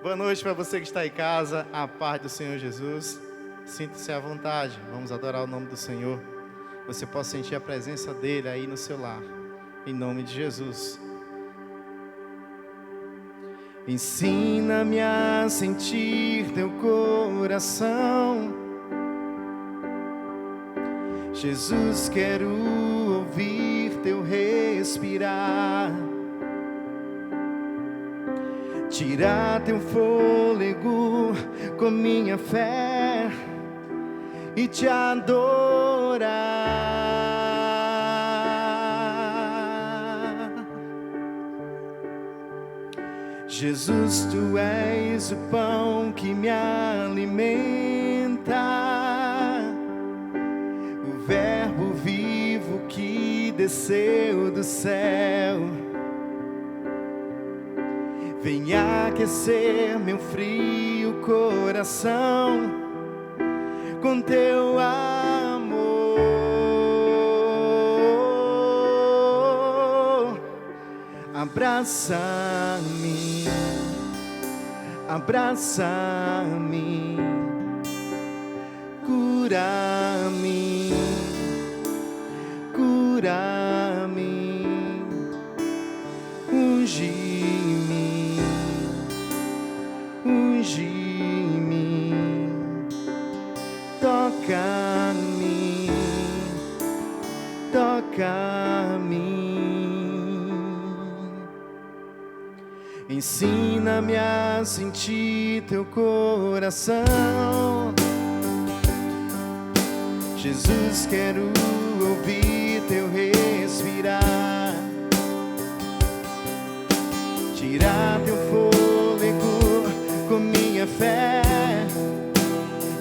Boa noite para você que está em casa, a paz do Senhor Jesus. Sinta-se à vontade, vamos adorar o nome do Senhor. Você pode sentir a presença dEle aí no seu lar, em nome de Jesus. Ensina-me a sentir teu coração, Jesus, quero ouvir teu respirar. Tirar teu fôlego com minha fé e te adorar. Jesus, tu és o pão que me alimenta, o verbo vivo que desceu do céu. Venha aquecer meu frio coração com teu amor. Abraça-me, abraça-me, cura-me, cura-me, unge-me, unge-me, toca-me, toca-me. Ensina-me a sentir teu coração, Jesus, quero ouvir teu respirar. Tirar teu fôlego com minha fé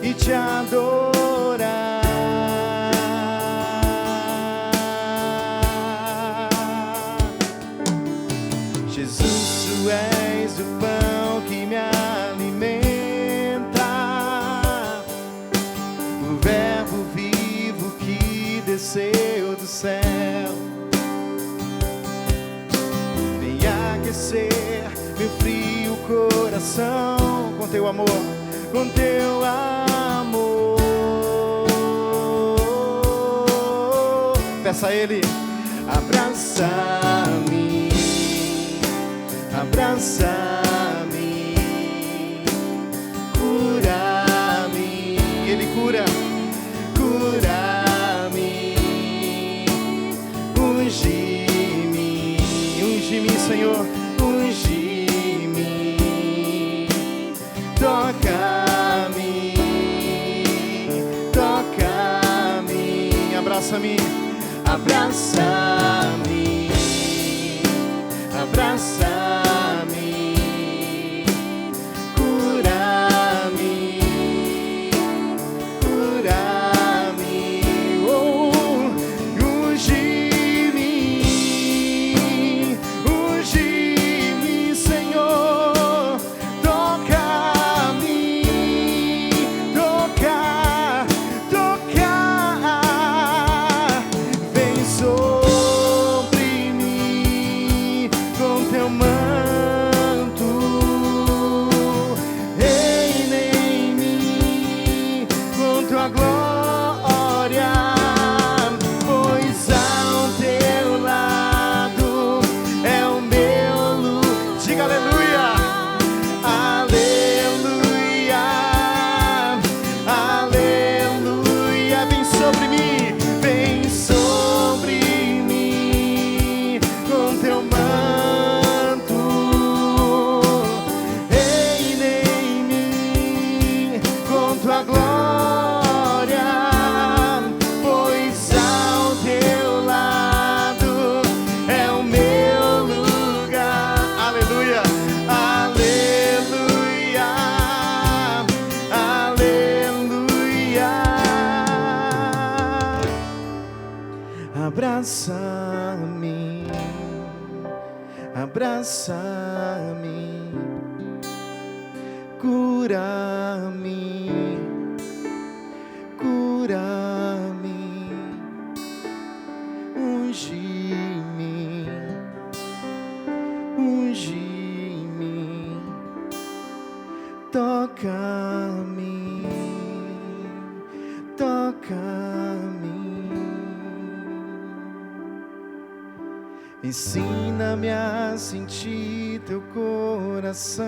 e te adorar. Jesus, tu és o pão que me alimenta, o verbo vivo que desceu do céu. Vem aquecer meu frio coração com teu amor, com teu amor. Peça a Ele, abraça-me, abraça-me, cura-me. Ele cura, cura-me, unge-me, unge-me, Senhor, unge-me, toca-me, toca-me, abraça-me, abraça-me, abraça-me, cura-me, cura-me, oh, unge-me, unge-me, Senhor, toca-me, toca, toca, vem sobre mim com teu manto, reina em mim com tua glória, pois ao teu lado é o meu lugar. Diga aleluia, aleluia, aleluia. Vem sobre mim, vem sobre mim com teu manto, reina em mim com tua glória, pois ao teu lado é o meu lugar. Aleluia, aleluia, aleluia. Abraça-me, abraça-me, cura-me, cura-me, unge-me, unge-me, Ensina-me a sentir teu coração.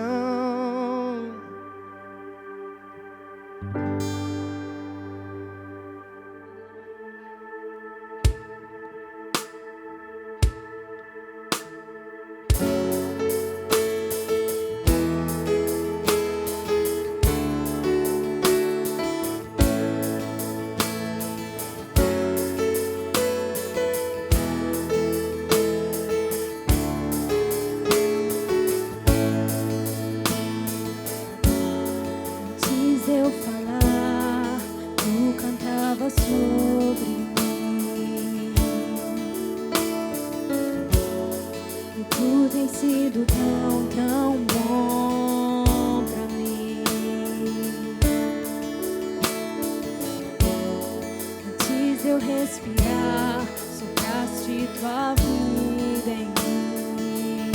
Eu falar, tu cantava sobre mim, e tu tem sido tão, tão bom pra mim. Antes eu respirar, sopraste tua vida em mim,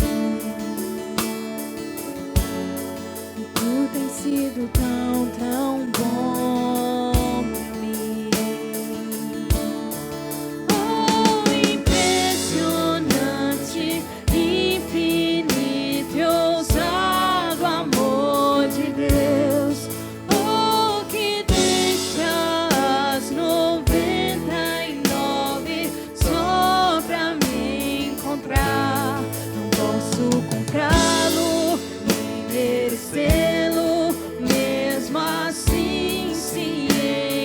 e tu tem sido tão, tão bom pra mim. Oh, impressionante, infinito e ousado amor de Deus. Oh, que deixa as 99 só pra me encontrar. Não posso comprá-lo, nem merecê-lo, mesmo assim se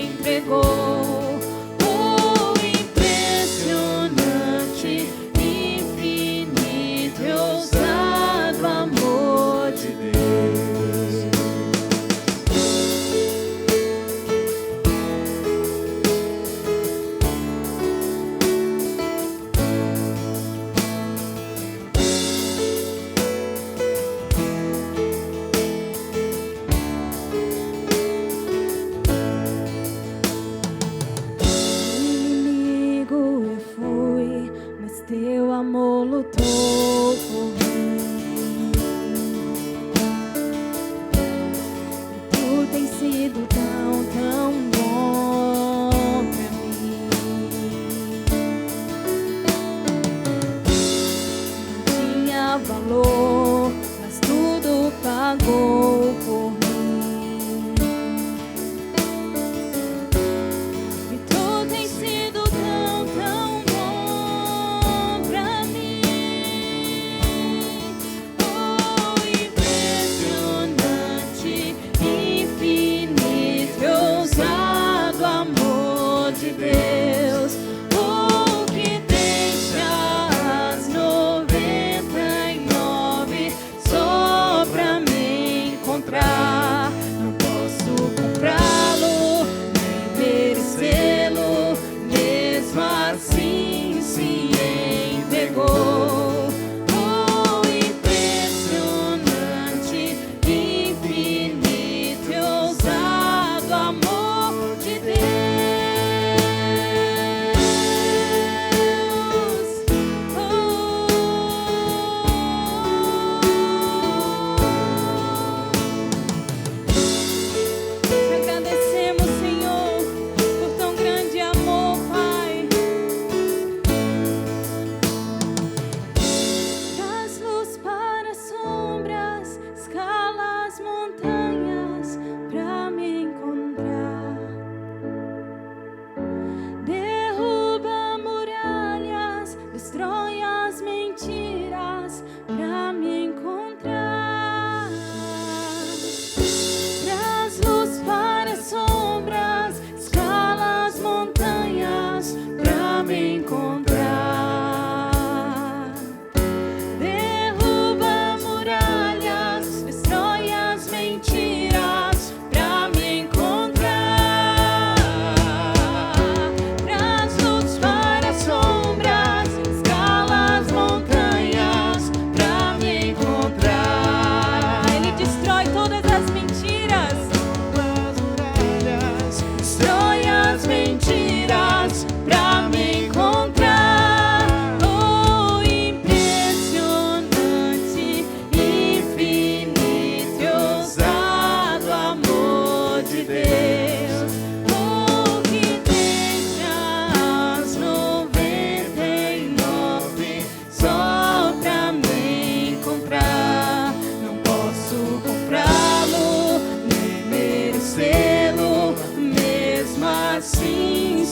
entregou. Oh, impressionante, infinito e ousado amor de Deus. Inimigo eu fui, mas teu amor lutou por mim. E tu tem sido tão, tão bom pra mim. Não tinha valor, mas tudo pagou por mim. E tu tem sido tão, tão bom pra mim. Oh, impressionante, infinito e ousado amor de Deus. Oh, que deixa as 99 só pra me encontrar.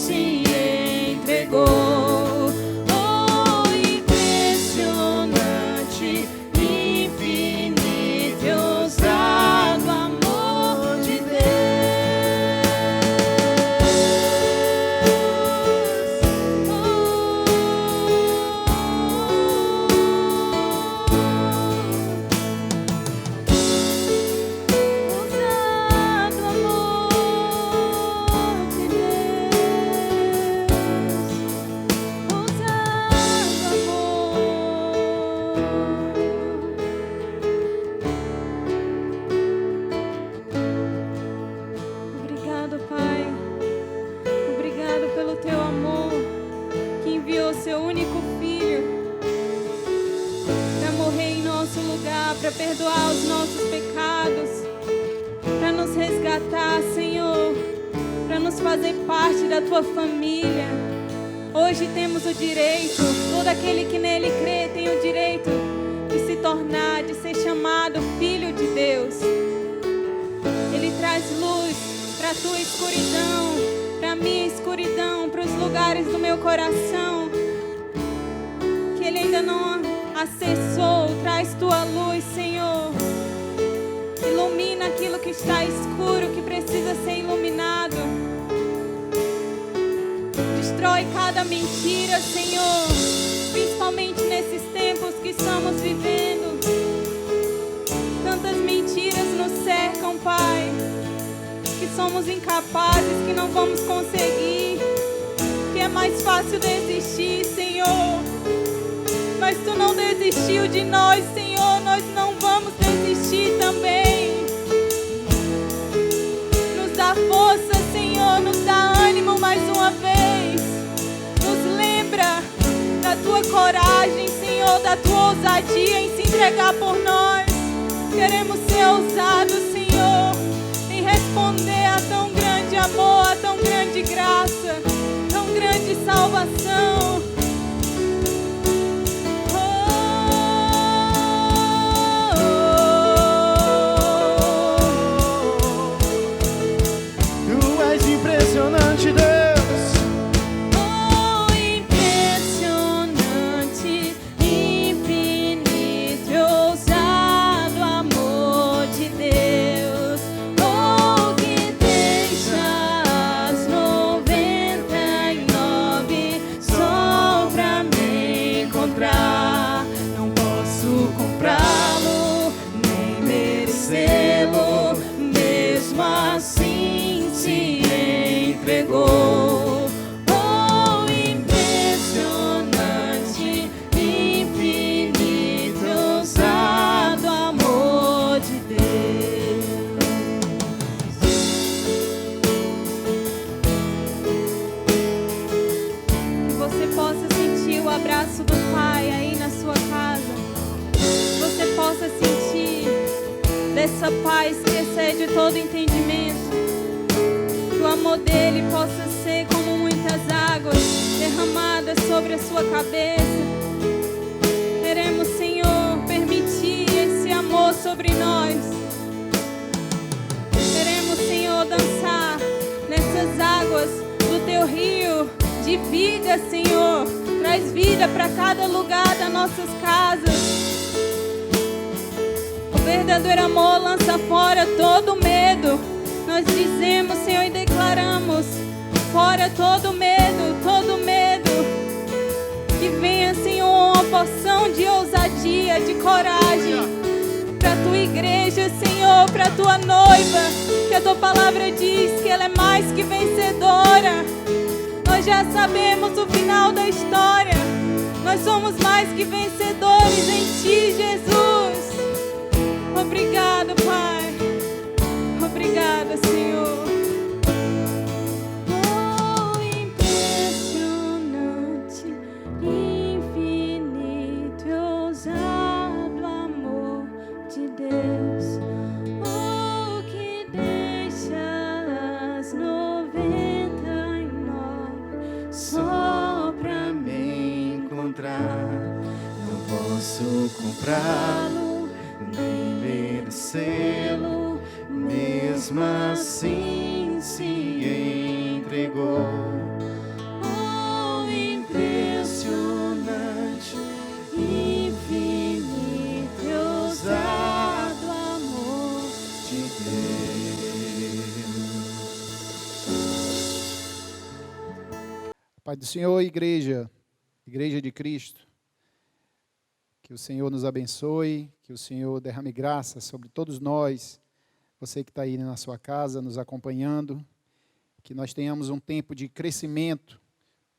se entregou. Oh, impressionante, infinito e ousado amor de Obrigado, Pai. Obrigado pelo teu amor, que enviou seu único filho para morrer em nosso lugar, para perdoar os nossos pecados, para nos resgatar, Senhor, para nos fazer parte da tua família. Hoje temos o direito, todo aquele que nele crê tem o direito de se tornar, de ser chamado filho de Deus. Ele traz luz para a tua escuridão, para a minha escuridão, para os lugares do meu coração que ele ainda não acessou. Traz tua luz, Senhor. Ilumina aquilo que está escuro, que precisa ser iluminado. Destrói cada mentira, Senhor, principalmente nesses tempos que estamos vivendo. Tantas mentiras nos cercam, Pai, que somos incapazes, que não vamos conseguir, que é mais fácil desistir, Senhor. Mas Tu não desistiu de nós, Senhor, nós não vamos desistir também. Nos dá força, Senhor, nos dá ânimo mais uma vez. Nos lembra da Tua coragem, Senhor, da Tua ousadia em se entregar por nós. Queremos ser ousados, Senhor, em responder a tão grande amor, a tão grande graça, tão grande salvação. Tu és impressionante, Deus. Oh, impressionante, infinito e ousado amor de Deus. Oh, que deixa as 99 só pra me encontrar. Não posso comprá-lo, nem merecê-lo, mesmo assim se entregou. Oh, impressionante, infinito, ousado amor de Deus. Que você possa sentir o abraço do Pai aí na sua casa. Que você possa sentir dessa paz que excede todo entendimento. Que o amor dele possa ser como muitas águas derramadas sobre a sua cabeça. Queremos, Senhor, permitir esse amor sobre nós. Queremos, Senhor, dançar nessas águas do teu rio de vida, Senhor. Traz vida para cada lugar das nossas casas. O verdadeiro amor lança fora todo medo. Nós dizemos, Senhor, e declaramos: fora todo medo, todo medo. Que venha, Senhor, uma porção de ousadia, de coragem para a tua igreja, Senhor, para a tua noiva. Que a tua palavra diz que ela é mais que vencedora. Nós já sabemos o final da história. Nós somos mais que vencedores em Ti, Jesus. Obrigado, Pai. Obrigada, Senhor. Oh, impressionante, infinito e ousado amor de Deus. Oh, que deixa as 99 só pra me encontrar. Não posso comprá-lo, nem merecê-lo, mesmo assim se entregou. Pai do Senhor, igreja de Cristo, que o Senhor nos abençoe, que o Senhor derrame graça sobre todos nós, você que está aí na sua casa nos acompanhando, que nós tenhamos um tempo de crescimento,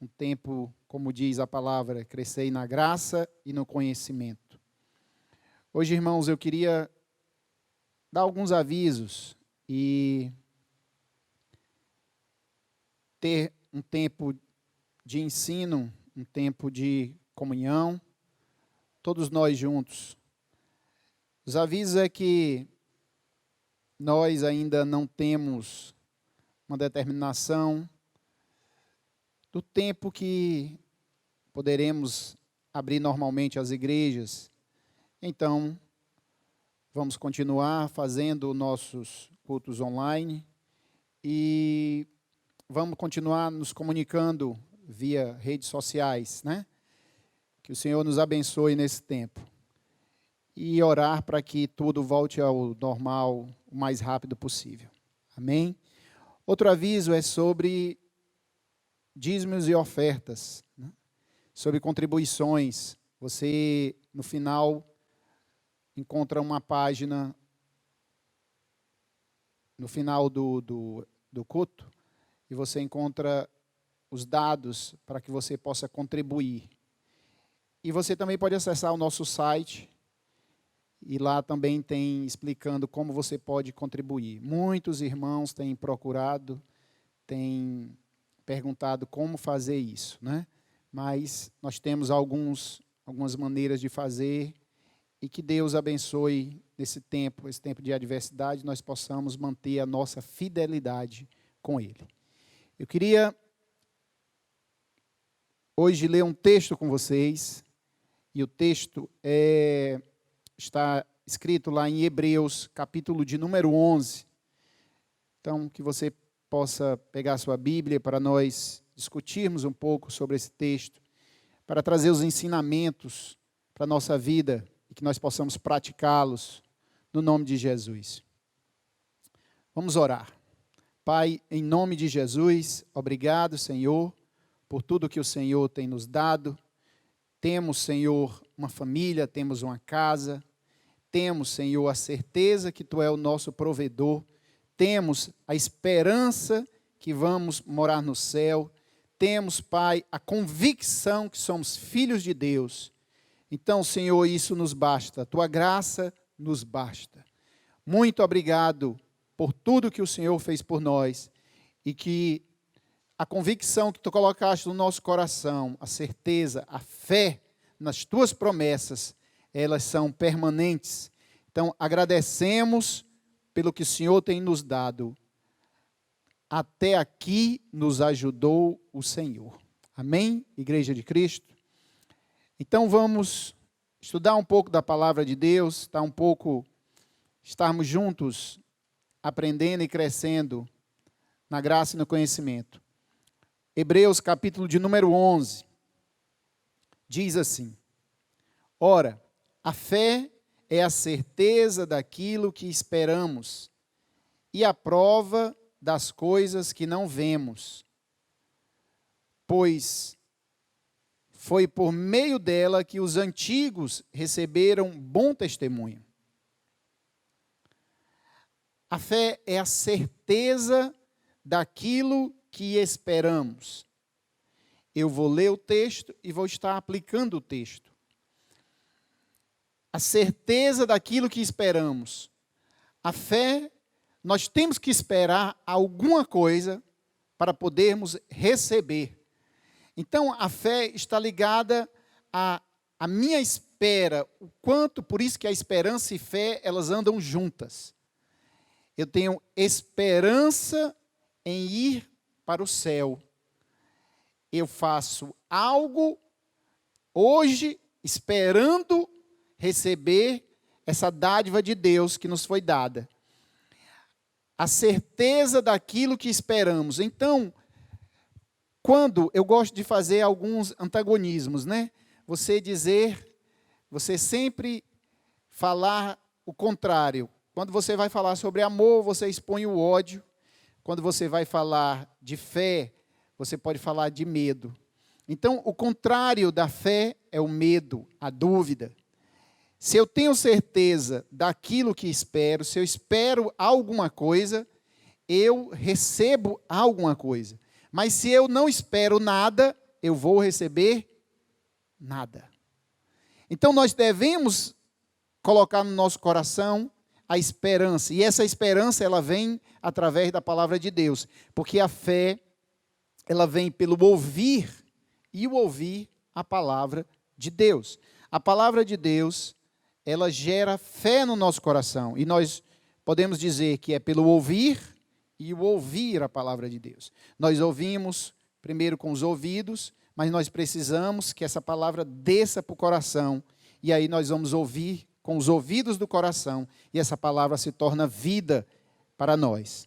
um tempo, como diz a palavra, crescei na graça e no conhecimento. Hoje, irmãos, eu queria dar alguns avisos e ter um tempo de ensino, um tempo de comunhão, todos nós juntos. Os avisos é que nós ainda não temos uma determinação do tempo que poderemos abrir normalmente as igrejas. Então, vamos continuar fazendo nossos cultos online e vamos continuar nos comunicando via redes sociais, né? Que o Senhor nos abençoe nesse tempo. E orar para que tudo volte ao normal o mais rápido possível. Amém? Outro aviso é sobre dízimos e ofertas, né? Sobre contribuições. Você, no final, encontra uma página, no final do culto, e você encontra os dados para que você possa contribuir. E você também pode acessar o nosso site, e lá também tem explicando como você pode contribuir. Muitos irmãos têm procurado, têm perguntado como fazer isso, né? Mas nós temos algumas maneiras de fazer, e que Deus abençoe nesse tempo, esse tempo de adversidade, nós possamos manter a nossa fidelidade com Ele. Eu queria hoje ler um texto com vocês, e o texto está escrito lá em Hebreus, capítulo de número 11. Então, que você possa pegar a sua Bíblia para nós discutirmos um pouco sobre esse texto, para trazer os ensinamentos para a nossa vida e que nós possamos praticá-los no nome de Jesus. Vamos orar. Pai, em nome de Jesus, obrigado, Senhor, por tudo que o Senhor tem nos dado. Temos, Senhor, uma família, temos uma casa, temos, Senhor, a certeza que Tu é o nosso provedor, temos a esperança que vamos morar no céu, temos, Pai, a convicção que somos filhos de Deus. Então, Senhor, isso nos basta, a Tua graça nos basta. Muito obrigado por tudo que o Senhor fez por nós, e que a convicção que Tu colocaste no nosso coração, a certeza, a fé nas Tuas promessas, elas são permanentes. Então, agradecemos pelo que o Senhor tem nos dado. Até aqui nos ajudou o Senhor. Amém, Igreja de Cristo? Então, vamos estudar um pouco da palavra de Deus, estarmos juntos, aprendendo e crescendo na graça e no conhecimento. Hebreus, capítulo de número 11, diz assim: Ora, a fé é a certeza daquilo que esperamos e a prova das coisas que não vemos, pois foi por meio dela que os antigos receberam bom testemunho. A fé é a certeza daquilo que esperamos. Eu vou ler o texto e vou estar aplicando o texto. A certeza daquilo que esperamos. A fé, nós temos que esperar alguma coisa para podermos receber. Então, a fé está ligada à minha espera, o quanto, por isso que a esperança e fé, elas andam juntas. Eu tenho esperança em ir para o céu. Eu faço algo hoje esperando receber essa dádiva de Deus que nos foi dada. A certeza daquilo que esperamos. Então, quando eu gosto de fazer alguns antagonismos, né? Você sempre falar o contrário. Quando você vai falar sobre amor, você expõe o ódio. Quando você vai falar de fé, você pode falar de medo. Então, o contrário da fé é o medo, a dúvida. Se eu tenho certeza daquilo que espero, se eu espero alguma coisa, eu recebo alguma coisa. Mas se eu não espero nada, eu vou receber nada. Então, nós devemos colocar no nosso coração a esperança. E essa esperança, ela vem através da palavra de Deus. Porque a fé, ela vem pelo ouvir, e o ouvir a palavra de Deus. A palavra de Deus, ela gera fé no nosso coração. E nós podemos dizer que é pelo ouvir e o ouvir a palavra de Deus. Nós ouvimos primeiro com os ouvidos, mas nós precisamos que essa palavra desça para o coração. E aí nós vamos ouvir com os ouvidos do coração, e essa palavra se torna vida para nós.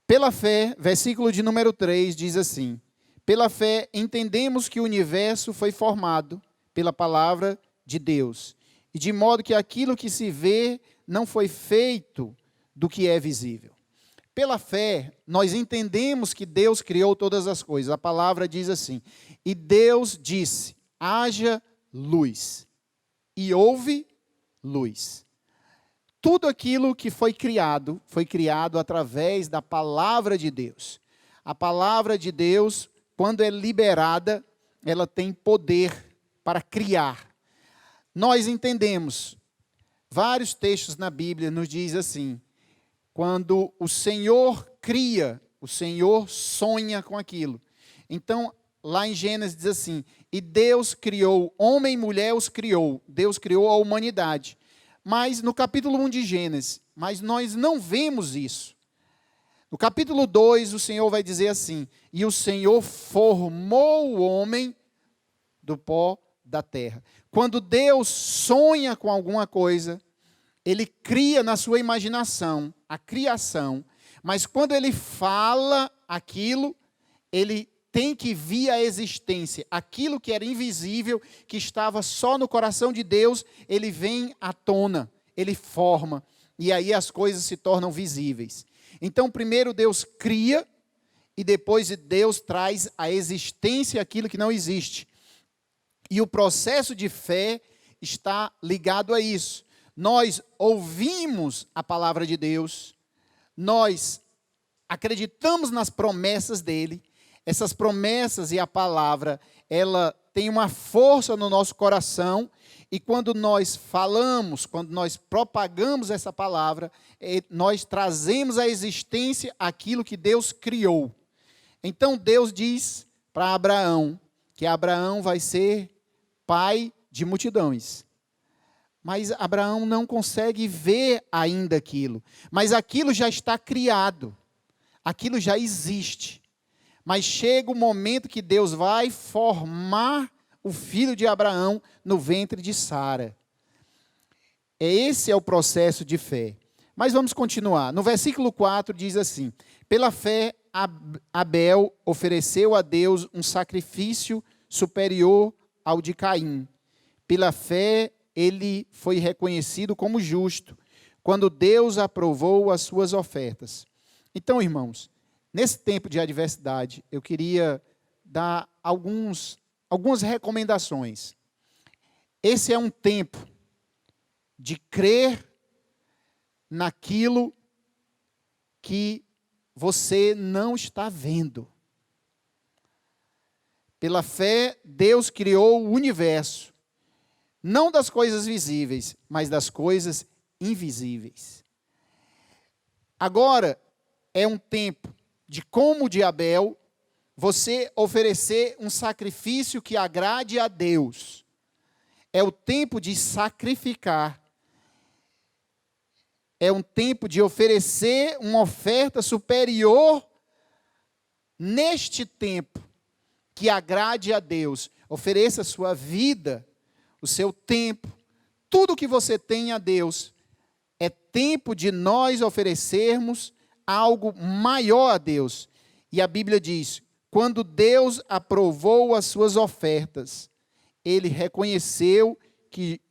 Pela fé, versículo de número 3 diz assim: pela fé entendemos que o universo foi formado pela palavra de Deus, e de modo que aquilo que se vê não foi feito do que é visível. Pela fé, nós entendemos que Deus criou todas as coisas. A palavra diz assim: e Deus disse, haja luz. E houve luz. Tudo aquilo que foi criado através da palavra de Deus. A palavra de Deus, quando é liberada, ela tem poder para criar. Nós entendemos, vários textos na Bíblia nos diz assim: quando o Senhor cria, o Senhor sonha com aquilo. Então, lá em Gênesis diz assim: e Deus criou, homem e mulher os criou. Deus criou a humanidade. Mas no capítulo 1 de Gênesis, mas nós não vemos isso. No capítulo 2, o Senhor vai dizer assim: e o Senhor formou o homem do pó da terra. Quando Deus sonha com alguma coisa, Ele cria na sua imaginação a criação, mas quando Ele fala aquilo, Ele tem que vir à existência. Aquilo que era invisível, que estava só no coração de Deus, Ele vem à tona, Ele forma, e aí as coisas se tornam visíveis. Então, primeiro Deus cria, e depois Deus traz à existência aquilo que não existe. E o processo de fé está ligado a isso. Nós ouvimos a palavra de Deus, nós acreditamos nas promessas dEle. Essas promessas e a palavra, ela tem uma força no nosso coração, e quando nós falamos, quando nós propagamos essa palavra, nós trazemos à existência aquilo que Deus criou. Então Deus diz para Abraão que Abraão vai ser pai de multidões. Mas Abraão não consegue ver ainda aquilo. Mas aquilo já está criado, aquilo já existe. Mas chega o momento que Deus vai formar o filho de Abraão no ventre de Sara. Esse é o processo de fé. Mas vamos continuar. No versículo 4 diz assim: pela fé, Abel ofereceu a Deus um sacrifício superior ao de Caim. Pela fé, ele foi reconhecido como justo, quando Deus aprovou as suas ofertas. Então, irmãos, nesse tempo de adversidade, eu queria dar algumas recomendações. Esse é um tempo de crer naquilo que você não está vendo. Pela fé, Deus criou o universo, não das coisas visíveis, mas das coisas invisíveis. Agora é um tempo de, como de Abel, você oferecer um sacrifício que agrade a Deus. É o tempo de sacrificar. É um tempo de oferecer uma oferta superior neste tempo, que agrade a Deus. Ofereça a sua vida, o seu tempo, tudo que você tem a Deus. É tempo de nós oferecermos algo maior a Deus. E a Bíblia diz: quando Deus aprovou as suas ofertas, Ele reconheceu que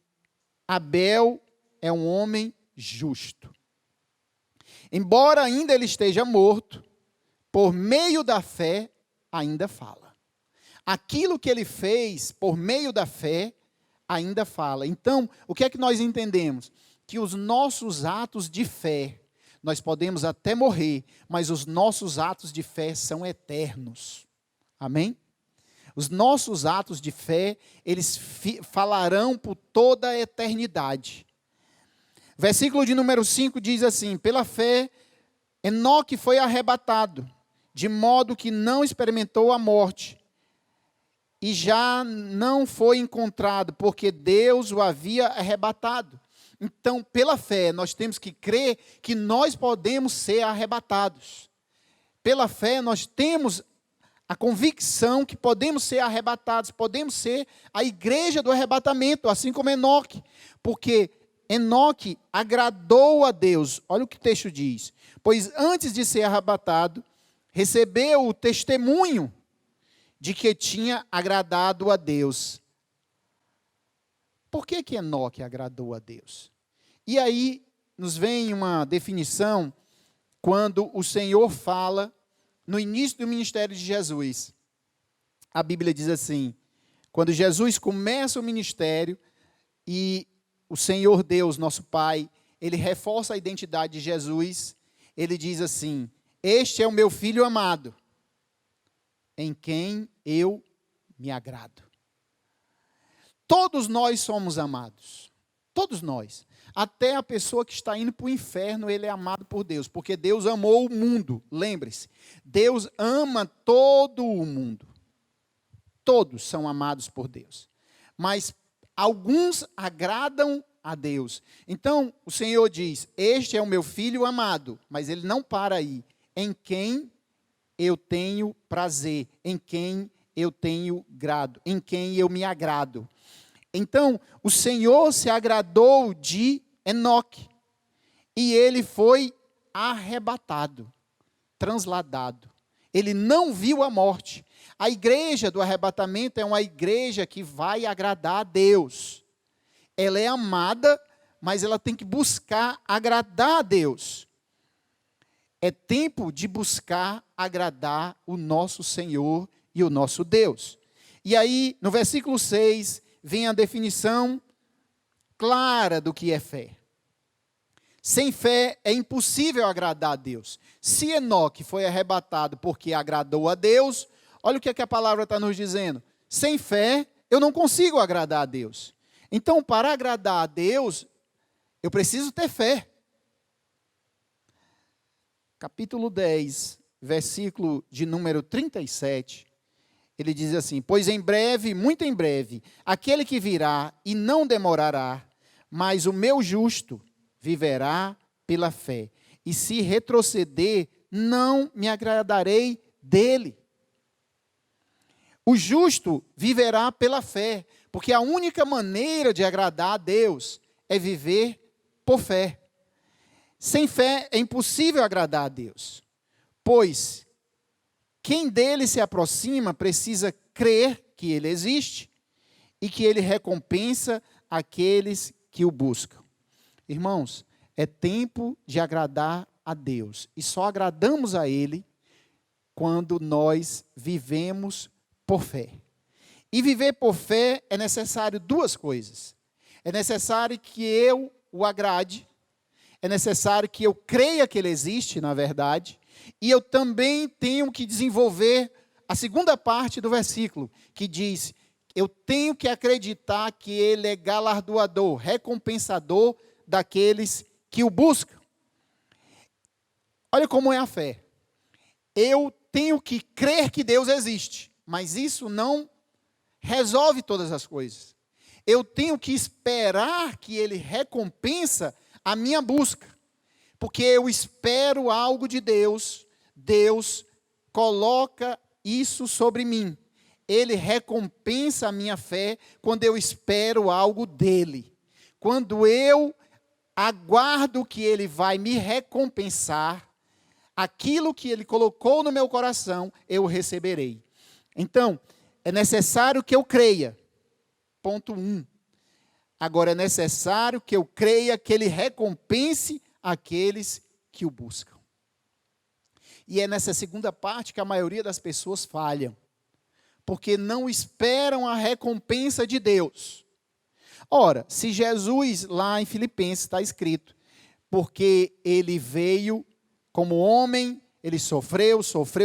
Abel é um homem justo. Embora ainda ele esteja morto, por meio da fé, ainda fala. Aquilo que ele fez por meio da fé, ainda fala. Então, o que é que nós entendemos? Que os nossos atos de fé, nós podemos até morrer, mas os nossos atos de fé são eternos. Amém? Os nossos atos de fé, eles falarão por toda a eternidade. Versículo de número 5 diz assim: pela fé, Enoque foi arrebatado, de modo que não experimentou a morte, e já não foi encontrado, porque Deus o havia arrebatado. Então, pela fé, nós temos que crer que nós podemos ser arrebatados. Pela fé, nós temos a convicção que podemos ser arrebatados, podemos ser a igreja do arrebatamento, assim como Enoque, porque Enoque agradou a Deus. Olha o que o texto diz: pois antes de ser arrebatado, recebeu o testemunho de que tinha agradado a Deus. Por que Enoque agradou a Deus? E aí nos vem uma definição quando o Senhor fala no início do ministério de Jesus. A Bíblia diz assim: quando Jesus começa o ministério e o Senhor Deus, nosso Pai, ele reforça a identidade de Jesus, ele diz assim: este é o meu filho amado, em quem eu me agrado. Todos nós somos amados. Todos nós. Até a pessoa que está indo para o inferno, ele é amado por Deus, porque Deus amou o mundo. Lembre-se, Deus ama todo o mundo. Todos são amados por Deus. Mas alguns agradam a Deus. Então, o Senhor diz: este é o meu filho amado, mas ele não para aí. Em quem eu tenho prazer, em quem eu tenho grado, em quem eu me agrado. Então, o Senhor se agradou de Enoque, e ele foi arrebatado, transladado. Ele não viu a morte. A igreja do arrebatamento é uma igreja que vai agradar a Deus. Ela é amada, mas ela tem que buscar agradar a Deus. É tempo de buscar agradar o nosso Senhor e o nosso Deus. E aí, no versículo 6, vem a definição clara do que é fé. Sem fé é impossível agradar a Deus. Se Enoque foi arrebatado porque agradou a Deus, olha o que é que a palavra está nos dizendo. Sem fé, eu não consigo agradar a Deus. Então, para agradar a Deus, eu preciso ter fé. Capítulo 10, versículo de número 37, ele diz assim: pois em breve, muito em breve, aquele que virá e não demorará, mas o meu justo viverá pela fé. E se retroceder, não me agradarei dele. O justo viverá pela fé, porque a única maneira de agradar a Deus é viver por fé. Sem fé é impossível agradar a Deus, pois quem dele se aproxima precisa crer que ele existe e que ele recompensa aqueles que o buscam. Irmãos, é tempo de agradar a Deus, e só agradamos a ele quando nós vivemos por fé. E viver por fé é necessário duas coisas. É necessário que eu o agrade, é necessário que eu creia que ele existe, na verdade, e eu também tenho que desenvolver a segunda parte do versículo, que diz: eu tenho que acreditar que ele é galardoador, recompensador daqueles que o buscam. Olha como é a fé. Eu tenho que crer que Deus existe, mas isso não resolve todas as coisas. Eu tenho que esperar que ele recompensa a minha busca, porque eu espero algo de Deus, Deus coloca isso sobre mim. Ele recompensa a minha fé quando eu espero algo dele. Quando eu aguardo que ele vai me recompensar, aquilo que ele colocou no meu coração, eu receberei. Então, é necessário que eu creia. Ponto 1. Agora, é necessário que eu creia que ele recompense aqueles que o buscam. E é nessa segunda parte que a maioria das pessoas falham, porque não esperam a recompensa de Deus. Ora, se Jesus, lá em Filipenses está escrito, porque ele veio como homem, ele sofreu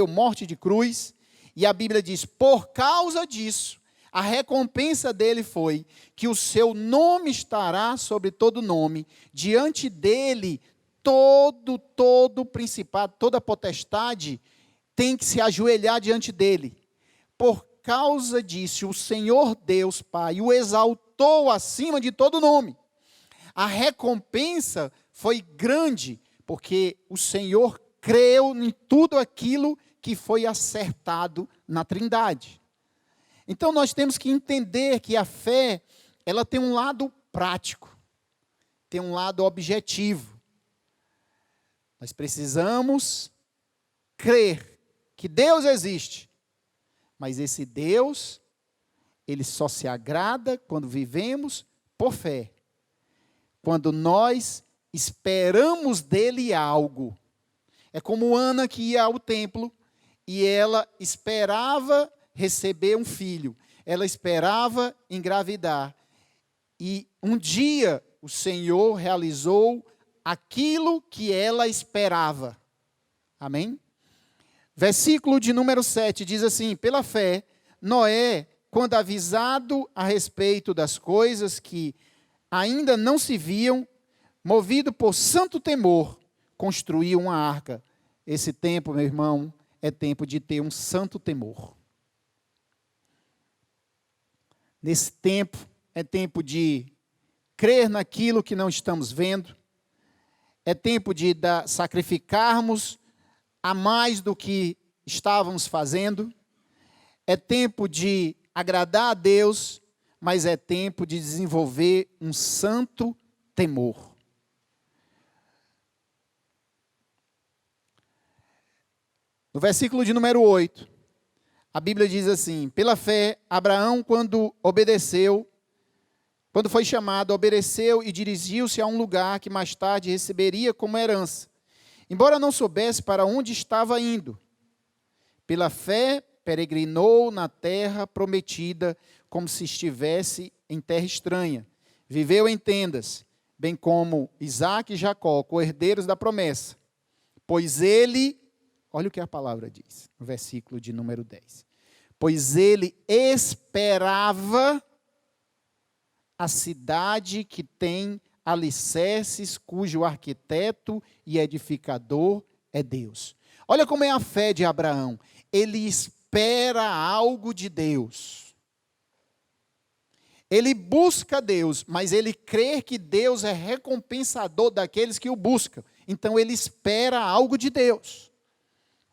morte de cruz, e a Bíblia diz, por causa disso, a recompensa dele foi que o seu nome estará sobre todo nome, diante dele todo principado, toda potestade tem que se ajoelhar diante dele. Por causa disso, o Senhor Deus Pai o exaltou acima de todo nome. A recompensa foi grande, porque o Senhor creu em tudo aquilo que foi acertado na Trindade. Então nós temos que entender que a fé, ela tem um lado prático, tem um lado objetivo. Nós precisamos crer que Deus existe, mas esse Deus, ele só se agrada quando vivemos por fé. Quando nós esperamos dele algo. É como Ana que ia ao templo e ela esperava receber um filho. Ela esperava engravidar. E um dia o Senhor realizou aquilo que ela esperava. Amém? Versículo de número 7 diz assim, pela fé, Noé, quando avisado a respeito das coisas que ainda não se viam, movido por santo temor, construiu uma arca. Esse tempo, meu irmão, é tempo de ter um santo temor. Nesse tempo, é tempo de crer naquilo que não estamos vendo. É tempo de sacrificarmos a mais do que estávamos fazendo. É tempo de agradar a Deus, mas é tempo de desenvolver um santo temor. No versículo de número 8, a Bíblia diz assim, pela fé, Abraão, quando foi chamado, obedeceu e dirigiu-se a um lugar que mais tarde receberia como herança, embora não soubesse para onde estava indo. Pela fé, peregrinou na terra prometida, como se estivesse em terra estranha. Viveu em tendas, bem como Isaque e Jacó, co-herdeiros da promessa. Pois ele, olha o que a palavra diz, no versículo de número 10. Pois ele esperava a cidade que tem alicerces, cujo arquiteto e edificador é Deus. Olha como é a fé de Abraão. Ele espera algo de Deus. Ele busca Deus, mas ele crê que Deus é recompensador daqueles que o buscam. Então ele espera algo de Deus.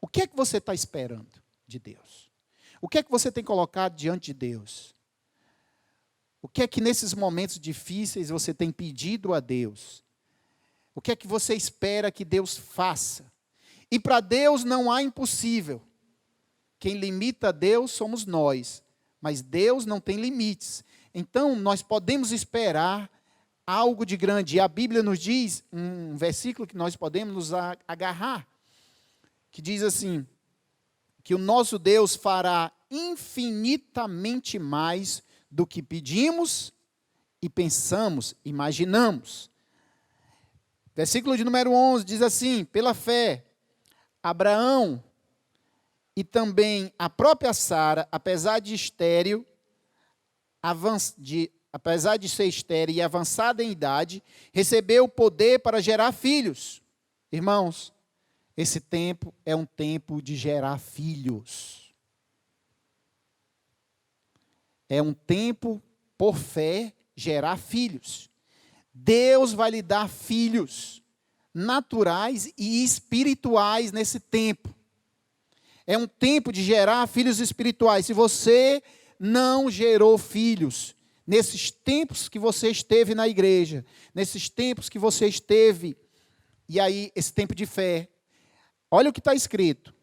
O que é que você está esperando de Deus? O que é que você tem colocado diante de Deus? O que é que nesses momentos difíceis você tem pedido a Deus? O que é que você espera que Deus faça? E para Deus não há impossível. Quem limita a Deus somos nós, mas Deus não tem limites. Então nós podemos esperar algo de grande. E a Bíblia nos diz, um versículo que nós podemos nos agarrar, que diz assim, que o nosso Deus fará infinitamente mais do que pedimos e pensamos, imaginamos. Versículo de número 11 diz assim, pela fé, Abraão e também a própria Sara, apesar de ser estéril e avançada em idade, recebeu o poder para gerar filhos. Irmãos, esse tempo é um tempo de gerar filhos. É um tempo, por fé, gerar filhos. Deus vai lhe dar filhos naturais e espirituais nesse tempo. É um tempo de gerar filhos espirituais. Se você não gerou filhos nesses tempos que você esteve na igreja, nesses tempos que você esteve, e aí esse tempo de fé, olha o que está escrito.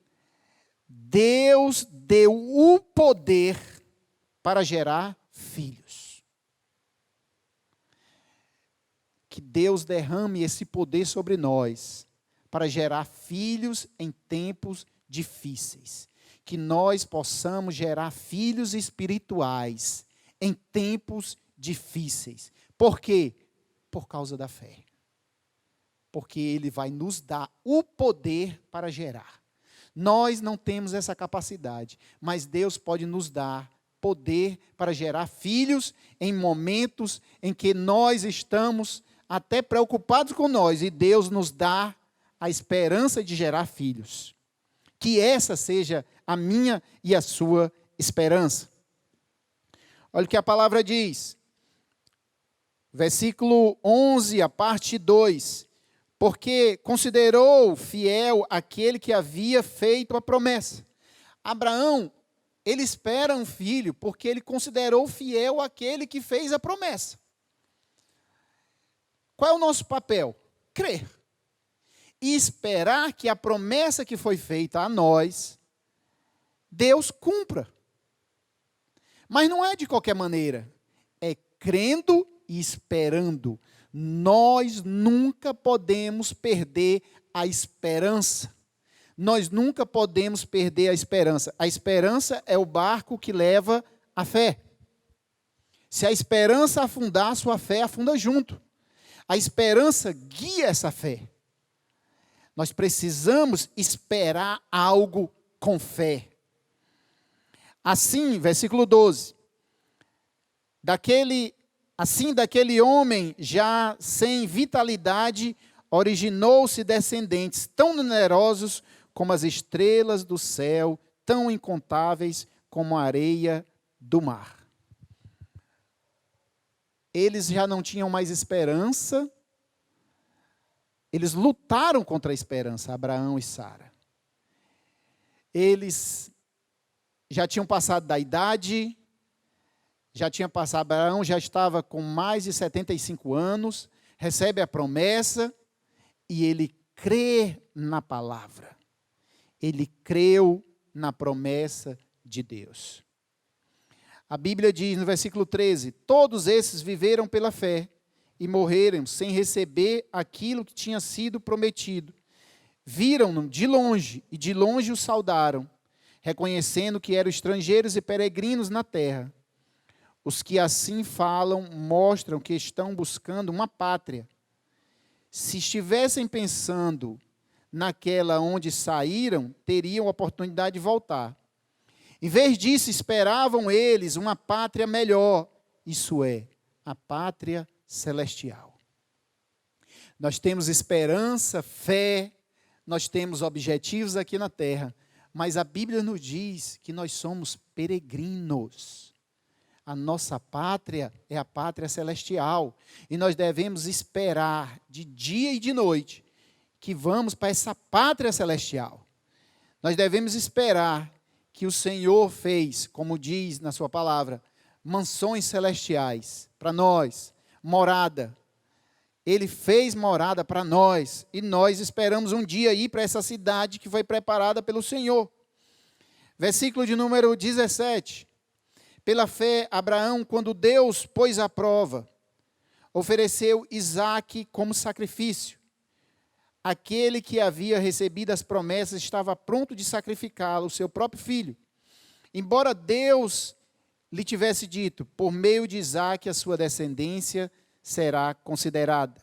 Deus deu o poder para gerar filhos. Que Deus derrame esse poder sobre nós, para gerar filhos em tempos difíceis. Que nós possamos gerar filhos espirituais em tempos difíceis. Por quê? Por causa da fé. Porque Ele vai nos dar o poder para gerar. Nós não temos essa capacidade, mas Deus pode nos dar poder para gerar filhos em momentos em que nós estamos até preocupados com nós, e Deus nos dá a esperança de gerar filhos. Que essa seja a minha e a sua esperança. Olha o que a palavra diz. Versículo 11, a parte 2. Porque considerou fiel aquele que havia feito a promessa. Abraão, ele espera um filho porque ele considerou fiel aquele que fez a promessa. Qual é o nosso papel? Crer. E esperar que a promessa que foi feita a nós, Deus cumpra. Mas não é de qualquer maneira. É crendo e esperando. Nós nunca podemos perder a esperança. Nós nunca podemos perder a esperança. A esperança é o barco que leva a fé. Se a esperança afundar, a sua fé afunda junto. A esperança guia essa fé. Nós precisamos esperar algo com fé. Assim, versículo 12. Daquele homem já sem vitalidade, originou-se descendentes tão numerosos como as estrelas do céu, tão incontáveis como a areia do mar. Eles já não tinham mais esperança. Eles lutaram contra a esperança, Abraão e Sara. Eles já tinham passado da idade, Abraão já estava com mais de 75 anos, recebe a promessa e ele crê na palavra. Ele creu na promessa de Deus. A Bíblia diz no versículo 13, todos esses viveram pela fé e morreram sem receber aquilo que tinha sido prometido. Viram-no de longe e de longe o saudaram, reconhecendo que eram estrangeiros e peregrinos na terra. Os que assim falam mostram que estão buscando uma pátria. Se estivessem pensando naquela onde saíram, teriam oportunidade de voltar. Em vez disso, esperavam eles uma pátria melhor, isso é, a pátria celestial. Nós temos esperança, fé, nós temos objetivos aqui na terra, mas a Bíblia nos diz que nós somos peregrinos. A nossa pátria é a pátria celestial. E nós devemos esperar de dia e de noite que vamos para essa pátria celestial. Nós devemos esperar que o Senhor fez, como diz na sua palavra, mansões celestiais para nós, morada. Ele fez morada para nós e nós esperamos um dia ir para essa cidade que foi preparada pelo Senhor. Versículo de número 17. Pela fé, Abraão, quando Deus pôs à prova, ofereceu Isaque como sacrifício. Aquele que havia recebido as promessas estava pronto de sacrificá-lo, o seu próprio filho. Embora Deus lhe tivesse dito, por meio de Isaque a sua descendência será considerada.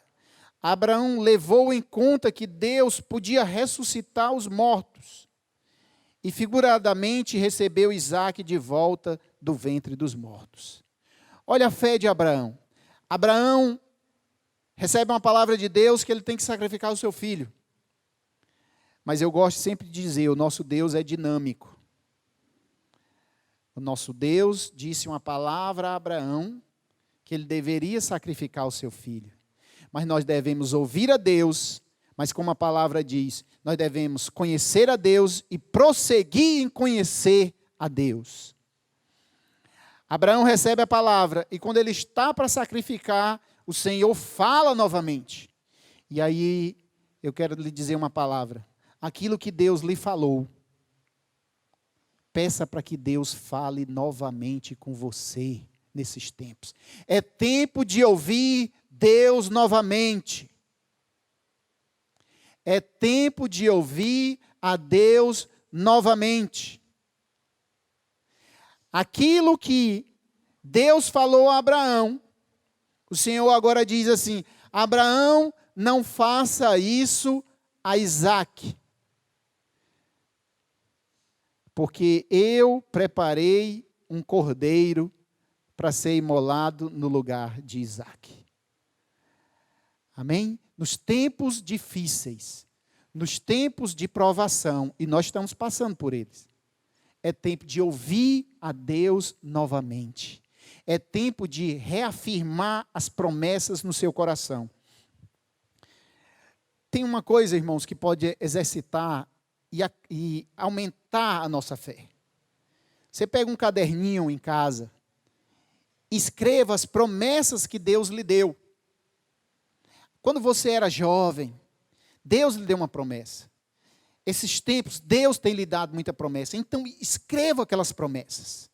Abraão levou em conta que Deus podia ressuscitar os mortos. E figuradamente recebeu Isaque de volta do ventre dos mortos. Olha a fé de Abraão. Abraão recebe uma palavra de Deus que ele tem que sacrificar o seu filho. Mas eu gosto sempre de dizer, o nosso Deus é dinâmico. O nosso Deus disse uma palavra a Abraão que ele deveria sacrificar o seu filho. Mas nós devemos ouvir a Deus, mas como a palavra diz, nós devemos conhecer a Deus e prosseguir em conhecer a Deus. Abraão recebe a palavra e quando ele está para sacrificar, o Senhor fala novamente. E aí eu quero lhe dizer uma palavra. Aquilo que Deus lhe falou, peça para que Deus fale novamente com você nesses tempos. É tempo de ouvir Deus novamente. É tempo de ouvir a Deus novamente. Aquilo que Deus falou a Abraão, o Senhor agora diz assim: Abraão, não faça isso a Isaque, porque eu preparei um cordeiro para ser imolado no lugar de Isaque. Amém? Nos tempos difíceis, nos tempos de provação, e nós estamos passando por eles, é tempo de ouvir a Deus novamente. É tempo de reafirmar as promessas no seu coração. Tem uma coisa, irmãos, que pode exercitar e aumentar a nossa fé. Você pega um caderninho em casa, escreva as promessas que Deus lhe deu. Quando você era jovem, Deus lhe deu uma promessa. Esses tempos, Deus tem lhe dado muita promessa. Então, escreva aquelas promessas.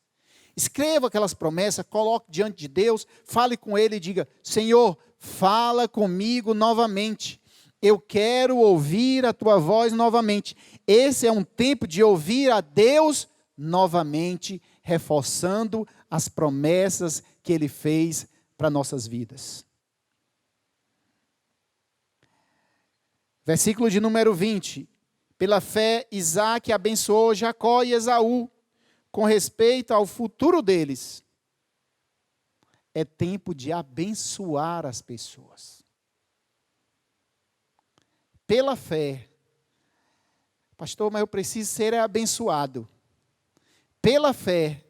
Escreva aquelas promessas, coloque diante de Deus, fale com Ele e diga: Senhor, fala comigo novamente. Eu quero ouvir a Tua voz novamente. Esse é um tempo de ouvir a Deus novamente, reforçando as promessas que Ele fez para nossas vidas. Versículo de número 20. Pela fé, Isaque abençoou Jacó e Esaú, com respeito ao futuro deles. É tempo de abençoar as pessoas. Pela fé. Pastor, mas eu preciso ser abençoado. Pela fé,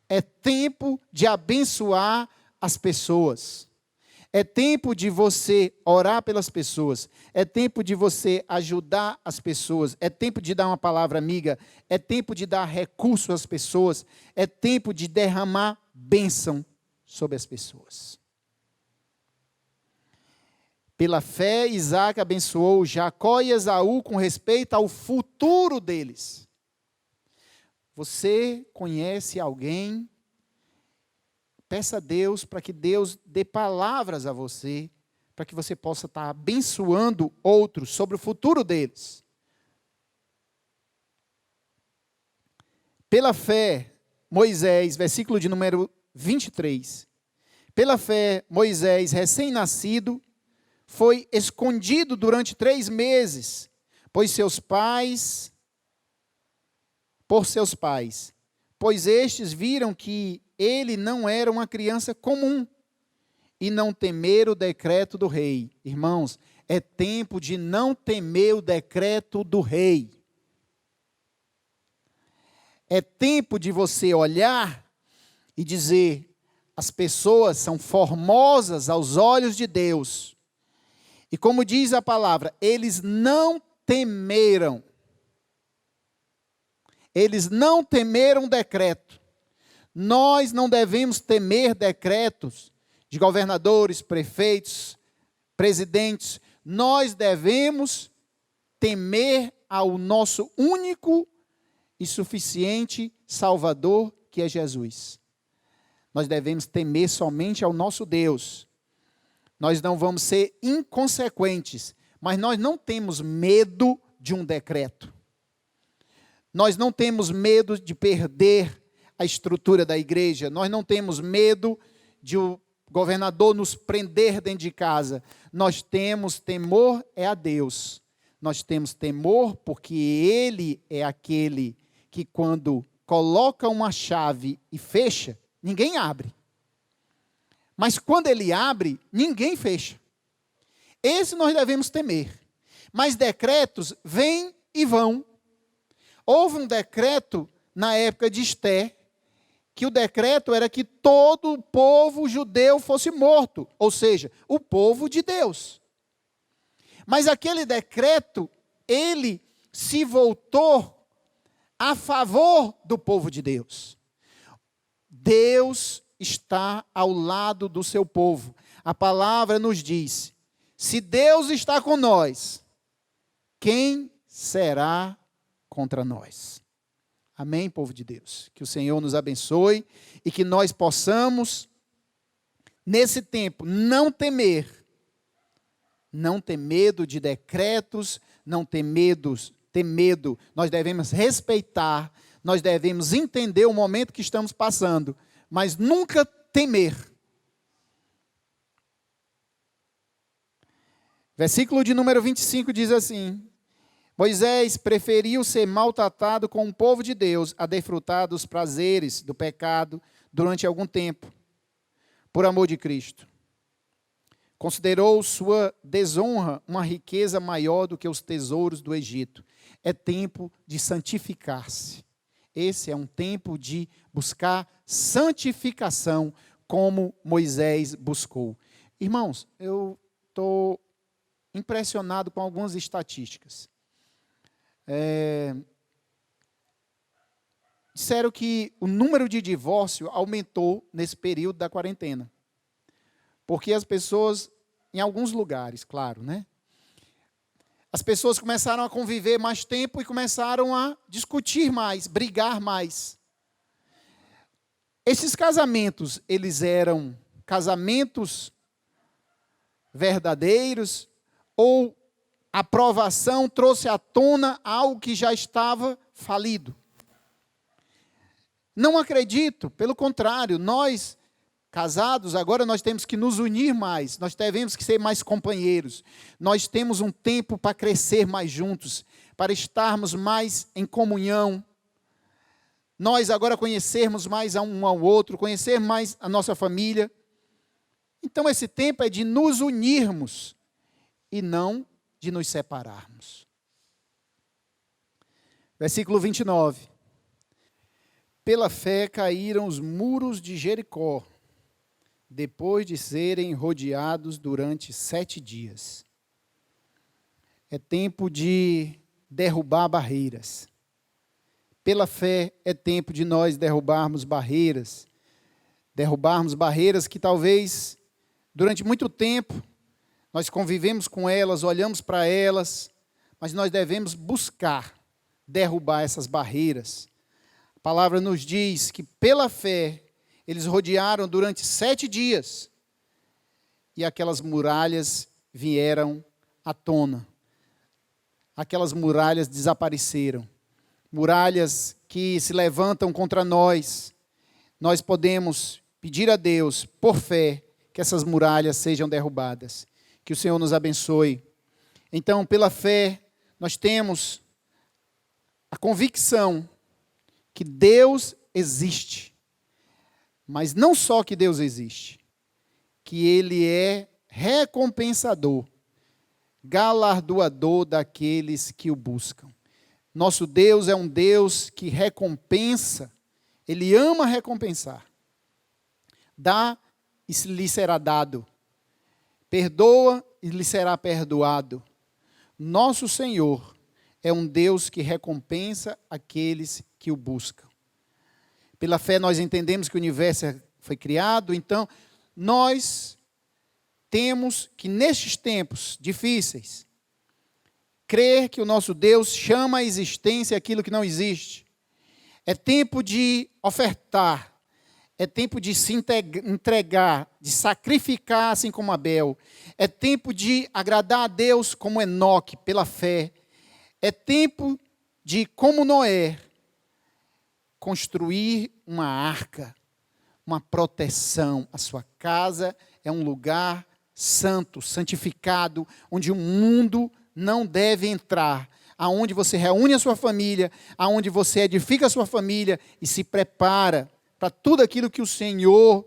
é tempo de abençoar as pessoas. É tempo de você orar pelas pessoas. É tempo de você ajudar as pessoas. É tempo de dar uma palavra amiga. É tempo de dar recurso às pessoas. É tempo de derramar bênção sobre as pessoas. Pela fé, Isaque abençoou Jacó e Esaú com respeito ao futuro deles. Você conhece alguém? Peça a Deus para que Deus dê palavras a você, para que você possa estar abençoando outros sobre o futuro deles. Pela fé, Moisés, versículo de número 23. Pela fé, Moisés, recém-nascido, foi escondido durante 3 meses, por seus pais, pois estes viram que ele não era uma criança comum, e não temer o decreto do rei. Irmãos, é tempo de não temer o decreto do rei. É tempo de você olhar e dizer: as pessoas são formosas aos olhos de Deus. E como diz a palavra, eles não temeram. Eles não temeram o decreto. Nós não devemos temer decretos de governadores, prefeitos, presidentes. Nós devemos temer ao nosso único e suficiente Salvador, que é Jesus. Nós devemos temer somente ao nosso Deus. Nós não vamos ser inconsequentes, mas nós não temos medo de um decreto. Nós não temos medo de perder a estrutura da igreja. Nós não temos medo de o governador nos prender dentro de casa. Nós temos temor a Deus. Nós temos temor porque Ele é aquele que, quando coloca uma chave e fecha, ninguém abre. Mas quando Ele abre, ninguém fecha. Esse nós devemos temer. Mas decretos vêm e vão. Houve um decreto na época de Esté, que o decreto era que todo o povo judeu fosse morto, ou seja, o povo de Deus. Mas aquele decreto, ele se voltou a favor do povo de Deus. Deus está ao lado do seu povo. A palavra nos diz: se Deus está com nós, quem será contra nós? Amém, povo de Deus? Que o Senhor nos abençoe e que nós possamos, nesse tempo, não temer não ter medo de decretos, não ter medo, nós devemos respeitar, nós devemos entender o momento que estamos passando, mas nunca temer. Versículo de número 25 diz assim: Moisés preferiu ser maltratado com o povo de Deus a desfrutar dos prazeres do pecado durante algum tempo, por amor de Cristo. Considerou sua desonra uma riqueza maior do que os tesouros do Egito. É tempo de santificar-se. Esse é um tempo de buscar santificação, como Moisés buscou. Irmãos, eu estou impressionado com algumas estatísticas. Disseram que o número de divórcio aumentou nesse período da quarentena. Porque as pessoas, em alguns lugares, claro, né? As pessoas começaram a conviver mais tempo e começaram a discutir mais, brigar mais. Esses casamentos, eles eram casamentos verdadeiros ou a provação trouxe à tona algo que já estava falido? Não acredito, pelo contrário, nós casados, agora nós temos que nos unir mais, nós temos que ser mais companheiros, nós temos um tempo para crescer mais juntos, para estarmos mais em comunhão, nós agora conhecermos mais um ao outro, conhecer mais a nossa família. Então esse tempo é de nos unirmos e não de nos separarmos. Versículo 29. Pela fé caíram os muros de Jericó, depois de serem rodeados durante 7 dias. É tempo de derrubar barreiras. Pela fé é tempo de nós derrubarmos barreiras que talvez durante muito tempo nós convivemos com elas, olhamos para elas, mas nós devemos buscar derrubar essas barreiras. A palavra nos diz que pela fé eles rodearam durante 7 dias e aquelas muralhas vieram à tona. Aquelas muralhas desapareceram. Muralhas que se levantam contra nós. Nós podemos pedir a Deus, por fé, que essas muralhas sejam derrubadas. Que o Senhor nos abençoe. Então, pela fé, nós temos a convicção que Deus existe. Mas não só que Deus existe, que Ele é recompensador, galardoador daqueles que o buscam. Nosso Deus é um Deus que recompensa, Ele ama recompensar. Dá e lhe será dado. Perdoa e lhe será perdoado. Nosso Senhor é um Deus que recompensa aqueles que o buscam. Pela fé nós entendemos que o universo foi criado, então nós temos que nestes tempos difíceis, crer que o nosso Deus chama à existência aquilo que não existe. É tempo de ofertar, é tempo de se entregar, de sacrificar assim como Abel. É tempo de agradar a Deus como Enoque, pela fé. É tempo de, como Noé, construir uma arca, uma proteção. A sua casa é um lugar santo, santificado, onde o mundo não deve entrar, aonde você reúne a sua família, aonde você edifica a sua família e se prepara para tudo aquilo que o Senhor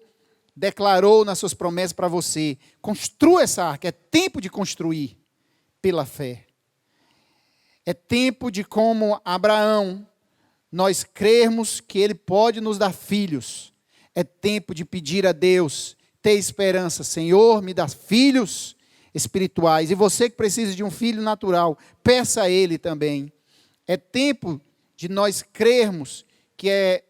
declarou nas suas promessas para você. Construa essa arca, é tempo de construir pela fé. É tempo de, como Abraão, nós crermos que Ele pode nos dar filhos. É tempo de pedir a Deus, ter esperança. Senhor, me dá filhos espirituais. E você que precisa de um filho natural, peça a Ele também. É tempo de nós crermos que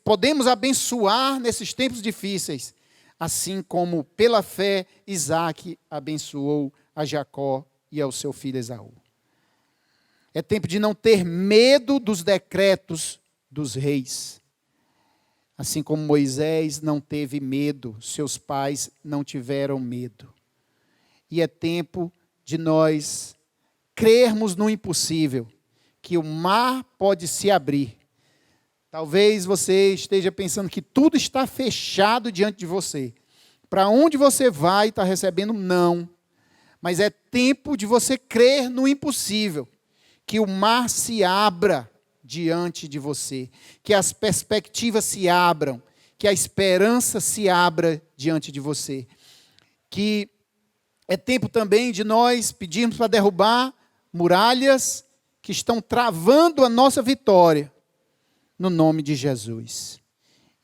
podemos abençoar nesses tempos difíceis, assim como pela fé Isaac abençoou a Jacó e ao seu filho Esaú. É tempo de não ter medo dos decretos dos reis. Assim como Moisés não teve medo, seus pais não tiveram medo. E é tempo de nós crermos no impossível, que o mar pode se abrir. Talvez você esteja pensando que tudo está fechado diante de você. Para onde você vai, está recebendo não. Mas é tempo de você crer no impossível, que o mar se abra diante de você, que as perspectivas se abram, que a esperança se abra diante de você. Que é tempo também de nós pedirmos para derrubar muralhas que estão travando a nossa vitória, no nome de Jesus.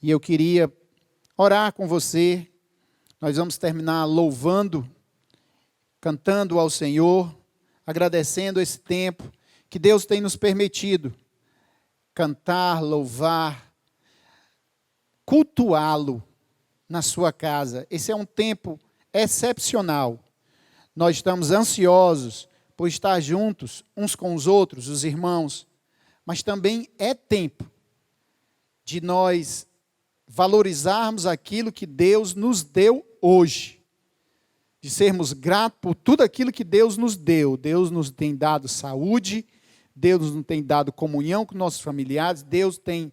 E eu queria orar com você. Nós vamos terminar louvando, cantando ao Senhor, agradecendo esse tempo que Deus tem nos permitido cantar, louvar, cultuá-lo na sua casa. Esse é um tempo excepcional. Nós estamos ansiosos por estar juntos uns com os outros, os irmãos, mas também é tempo de nós valorizarmos aquilo que Deus nos deu hoje, de sermos gratos por tudo aquilo que Deus nos deu. Deus nos tem dado saúde, Deus nos tem dado comunhão com nossos familiares, Deus tem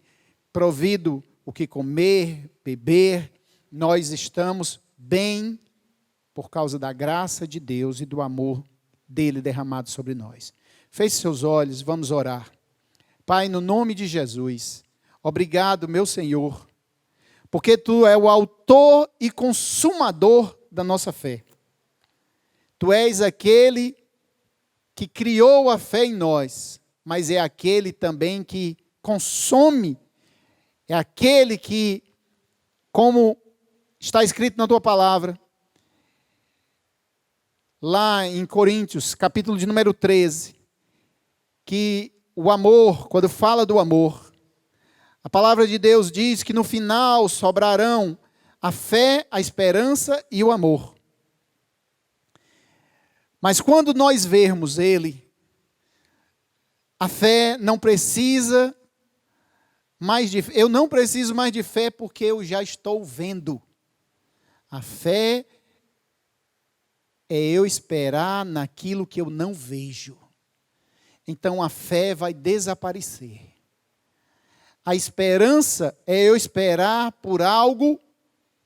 provido o que comer, beber. Nós estamos bem por causa da graça de Deus e do amor dele derramado sobre nós. Feche seus olhos, vamos orar. Pai, no nome de Jesus, obrigado, meu Senhor, porque Tu és o autor e consumador da nossa fé. Tu és aquele que criou a fé em nós, mas é aquele também que consome, é aquele que, como está escrito na Tua palavra, lá em Coríntios, capítulo de número 13, que o amor, quando fala do amor, a palavra de Deus diz que no final sobrarão a fé, a esperança e o amor. Mas quando nós vermos Ele, a fé não precisa mais de... Eu não preciso mais de fé porque eu já estou vendo. A fé é eu esperar naquilo que eu não vejo. Então a fé vai desaparecer. A esperança é eu esperar por algo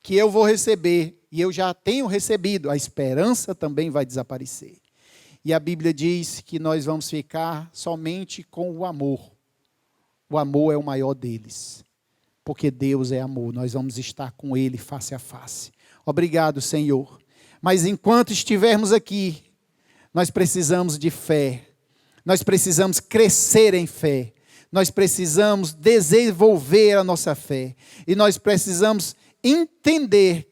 que eu vou receber. E eu já tenho recebido. A esperança também vai desaparecer. E a Bíblia diz que nós vamos ficar somente com o amor. O amor é o maior deles. Porque Deus é amor. Nós vamos estar com Ele face a face. Obrigado, Senhor. Mas enquanto estivermos aqui, nós precisamos de fé. Nós precisamos crescer em fé. Nós precisamos desenvolver a nossa fé. E nós precisamos entender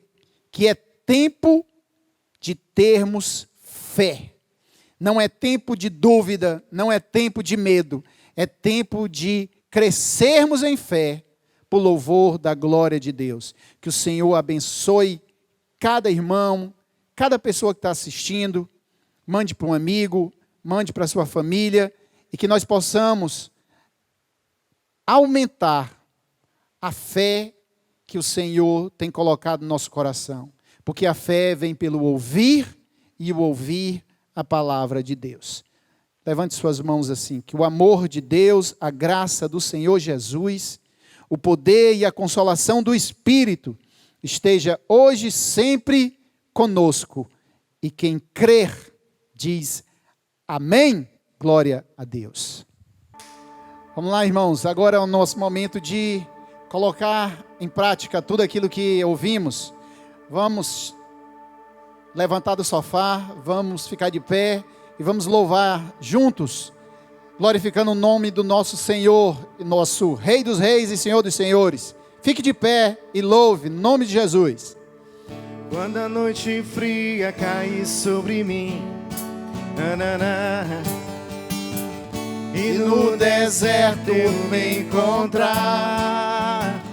que é tempo de termos fé. Não é tempo de dúvida, não é tempo de medo. É tempo de crescermos em fé por louvor da glória de Deus. Que o Senhor abençoe cada irmão, cada pessoa que está assistindo. Mande para um amigo, mande para a sua família. E que nós possamos aumentar a fé que o Senhor tem colocado no nosso coração. Porque a fé vem pelo ouvir e o ouvir a palavra de Deus. Levante suas mãos assim. Que o amor de Deus, a graça do Senhor Jesus, o poder e a consolação do Espírito esteja hoje e sempre conosco. E quem crer diz amém. Glória a Deus. Vamos lá, irmãos. Agora é o nosso momento de colocar em prática tudo aquilo que ouvimos. Vamos levantar do sofá, vamos ficar de pé e vamos louvar juntos, glorificando o nome do nosso Senhor, nosso Rei dos Reis e Senhor dos Senhores. Fique de pé e louve, no nome de Jesus. Quando a noite fria cair sobre mim, e no deserto me encontrar,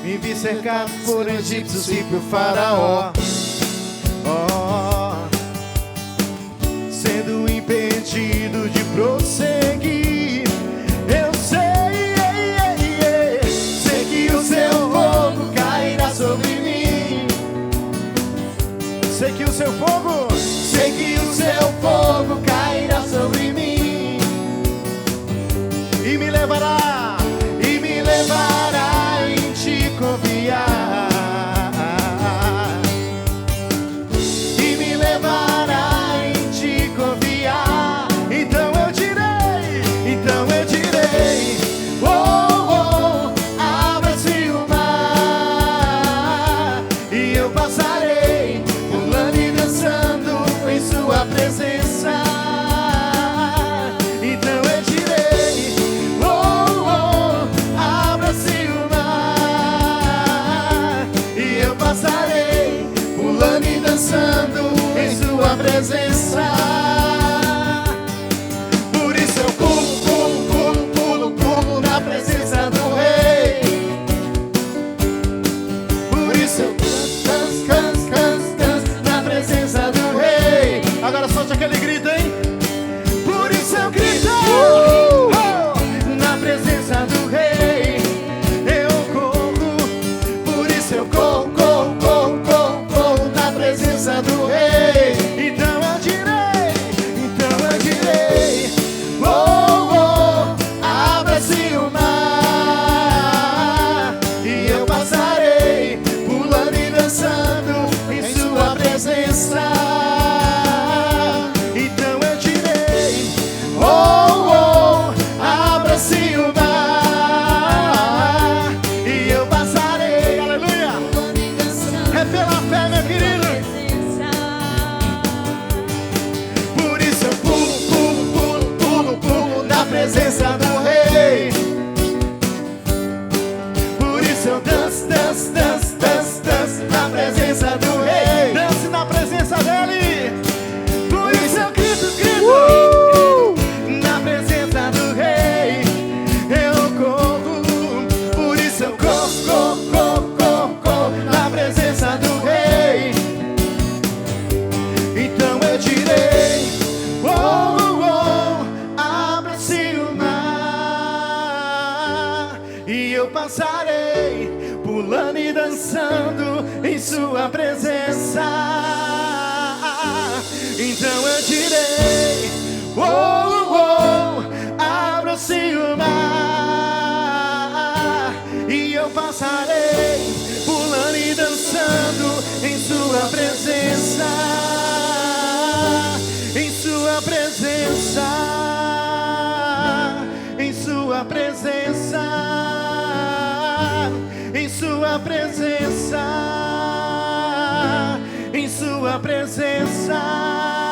me vi cercado por egípcios e por faraó, sendo impedido de prosseguir. Eu sei que o seu fogo cairá sobre mim. Sei que o seu fogo sua presença. Então eu direi, oh, oh, abra-se o mar, e eu passarei, pulando e dançando em sua presença. Por isso eu pulo, pulo, pulo, pulo, pulo na presença do Rei. Por isso eu canso, canso, canso, canso na presença do Rei. Agora solte aquele grito, hein? Por isso eu grito, oh, na presença do Rei. Eu corro, por isso eu corro, corro, corro, corro, corro na presença do Rei. Então eu direi, oh, oh, abra-se o mar, e eu passarei, pulando e dançando em sua presença. Então eu direi, oh, oh, abra-se o mar, e eu passarei, aleluia, é pela fé, meu querido. Por isso eu pulo, pulo, pulo, pulo, pulo na presença do Rei. Por isso eu danço, danço, danço, danço, danço na presença do Rei. Dance na presença dele. Por isso eu grito, grito na presença do Rei. Eu corro, por isso eu corro, corro, corro, corro, corro na presença do Rei. Então eu direi, oh, oh, abra-se o mar, e eu passarei, pulando e dançando em sua presença. Então eu direi, oh, oh, abra-se o mar, e eu passarei, pulando e dançando em sua presença. Em sua presença, em sua presença, em sua presença, em sua presença.